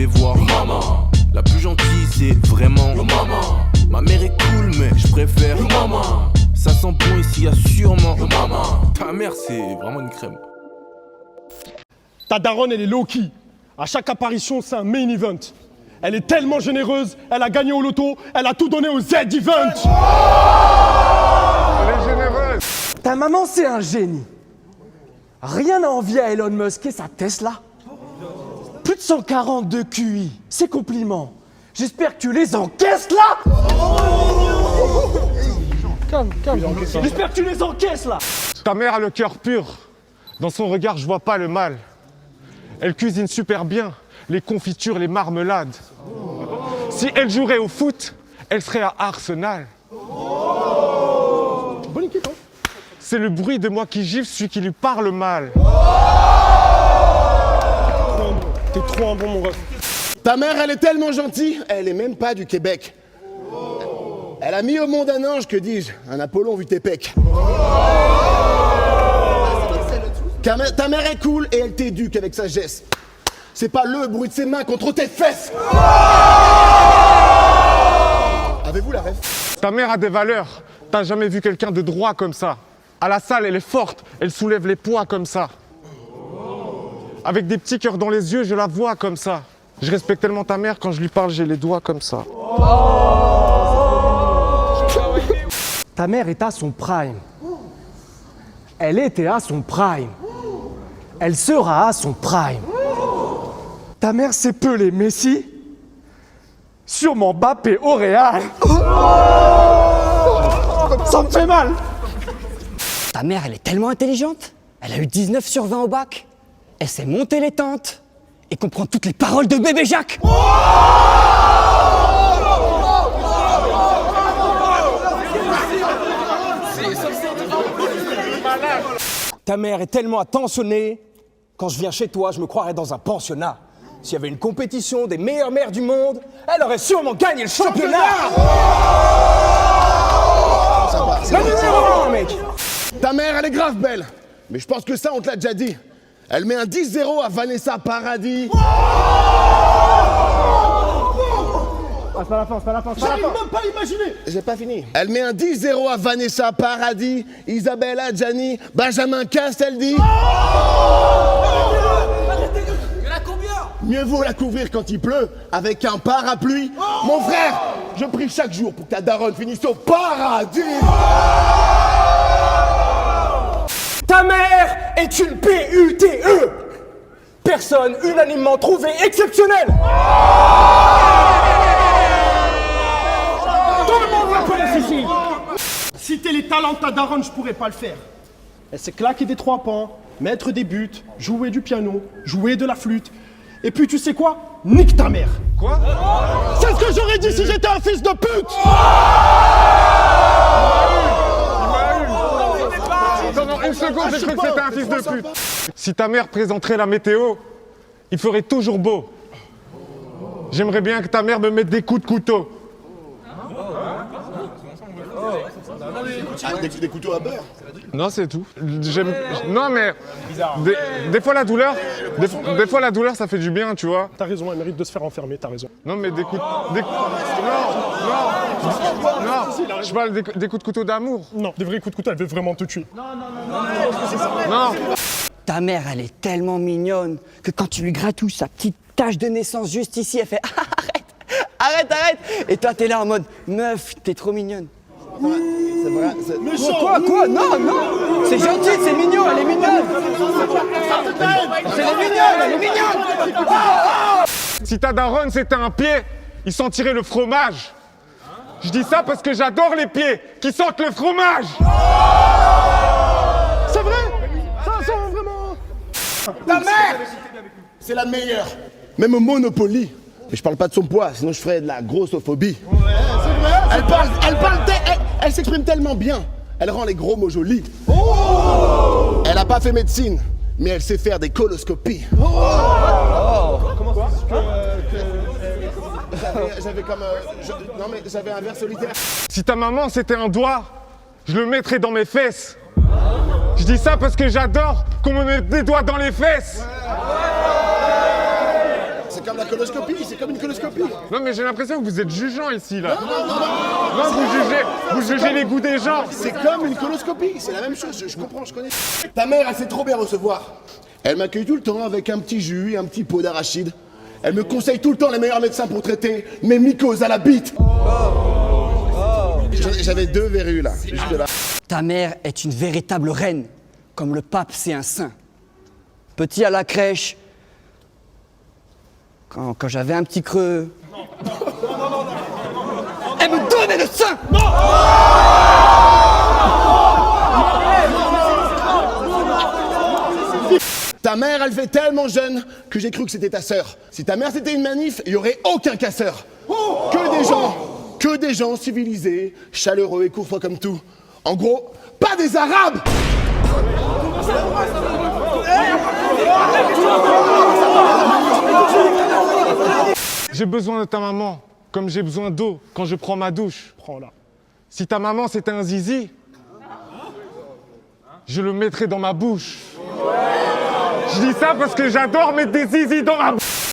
vais voir maman. La plus gentille c'est vraiment maman. Ma mère est cool mais je préfère maman. Ça sent bon ici, y'a sûrement maman. Ta mère c'est vraiment une crème. Ta daronne, elle est low-key. À chaque apparition, c'est un main event. Elle est tellement généreuse, elle a gagné au loto, elle a tout donné au Z-Event. Elle est généreuse. Ta maman, c'est un génie. Rien à envier à Elon Musk et sa Tesla. Plus de 140 de QI, c'est compliment. J'espère que tu les encaisses là. Calme. J'espère que tu les encaisses là. Ta mère a le cœur pur. Dans son regard, je vois pas le mal. Elle cuisine super bien, les confitures, les marmelades. Si elle jouerait au foot, elle serait à Arsenal. Bonne équipe, hein. C'est le bruit de moi qui gifle celui qui lui parle mal. T'es trop un bon, mon ref. Ta mère, elle est tellement gentille, elle est même pas du Québec. Elle a mis au monde un ange, que dis-je, un Apollon vu tes pecs. Ta mère est cool et elle t'éduque avec sagesse. C'est pas le bruit de ses mains contre tes fesses. Avez-vous la ref? Ta mère a des valeurs. T'as jamais vu quelqu'un de droit comme ça. À la salle, elle est forte, elle soulève les poids comme ça. Avec des petits cœurs dans les yeux, je la vois comme ça. Je respecte tellement ta mère, quand je lui parle, j'ai les doigts comme ça. Ta mère est à son prime. Elle était à son prime. Elle sera à son prime. Ta mère, c'est Pelé, Messi. Sûrement Mbappé au Real. Ça me fait mal. Ta mère, elle est tellement intelligente. Elle a eu 19 sur 20 au bac. Elle sait monter les tentes et comprend toutes les paroles de bébé Jacques. Ta mère est tellement attentionnée, quand je viens chez toi, je me croirais dans un pensionnat. S'il y avait une compétition des meilleures mères du monde, elle aurait sûrement gagné le championnat. Le numéro 1, mec. Ta mère, elle est grave belle. Mais je pense que ça, on te l'a déjà dit. Elle met un 10-0 à Vanessa Paradis. C'est pas la fin. J'arrive même pas à imaginer. J'ai pas fini. Elle met un 10-0 à Vanessa Paradis, Isabelle Adjani, Benjamin Castaldi. Mieux vaut la couvrir quand il pleut, avec un parapluie. Mon frère, je prie chaque jour pour que ta daronne finisse au paradis. Ta mère est une PUTE. Personne unanimement trouvée exceptionnelle. Tout le monde la connaît ici. Citer les talents de ta daronne, je pourrais pas le faire. Elle sait claquer des 3 pans, mettre des buts, jouer du piano, jouer de la flûte. Et puis tu sais quoi? Nique ta mère. Quoi? C'est ce que j'aurais dit si j'étais un fils de pute. Pendant une seconde, j'ai cru que c'était un fils de pute. Si ta mère présenterait la météo, il ferait toujours beau. J'aimerais bien que ta mère me mette des coups de couteau. Des couteaux à beurre. Non, c'est tout. Non, mais des fois la douleur, des fois la douleur, ça fait du bien, tu vois. T'as raison, elle mérite de se faire enfermer, t'as raison. Non, mais non, je parle des coups de couteau d'amour. Non, des vrais coups de couteau, elle veut vraiment te tuer. Non. Ta mère, elle est tellement mignonne que quand tu lui gratouilles sa petite tache de naissance juste ici, elle fait arrête. Et toi, t'es là en mode meuf, t'es trop mignonne. C'est vrai. Quoi? Non. C'est gentil, c'est mignon, elle est mignonne. Elle est mignonne. Si ta daronne c'était un pied, il sentirait le fromage. Je dis ça parce que j'adore les pieds qui sentent le fromage. C'est vrai? Ça sent vraiment... Ta mère, c'est la meilleure. Même au Monopoly. Et je parle pas de son poids, sinon je ferais de la grossophobie. Ouais, c'est vrai. Elle s'exprime tellement bien. Elle rend les gros mots jolis. Oh, elle a pas fait médecine, mais elle sait faire des coloscopies. Comment ça? J'avais comme... non mais j'avais un vers solitaire. Si ta maman c'était un doigt, je le mettrais dans mes fesses. Je dis ça parce que j'adore qu'on me mette des doigts dans les fesses. C'est comme la coloscopie. Non, mais j'ai l'impression que vous êtes jugeant ici, là. Non, vous jugez les goûts des gens. C'est comme une coloscopie, c'est la même chose, je comprends, je connais. Ta mère, elle sait trop bien recevoir. Elle m'accueille tout le temps avec un petit jus et un petit pot d'arachide. Elle me conseille tout le temps les meilleurs médecins pour traiter mes mycoses à la bite. J'avais 2 verrues là, juste là. Ta mère est une véritable reine, comme le pape c'est un saint. Petit à la crèche, quand j'avais un petit creux, elle me donnait le sein. Ta mère, elle fait tellement jeune que j'ai cru que c'était ta sœur. Si ta mère c'était une manif, il y aurait aucun casseur. Que des gens civilisés, chaleureux et courtois comme tout. En gros, pas des Arabes. J'ai besoin de ta maman, comme j'ai besoin d'eau quand je prends ma douche. Prends-la. Si ta maman c'était un zizi, je le mettrais dans ma bouche. Je dis ça parce que j'adore mettre des zizi dans ma bouche.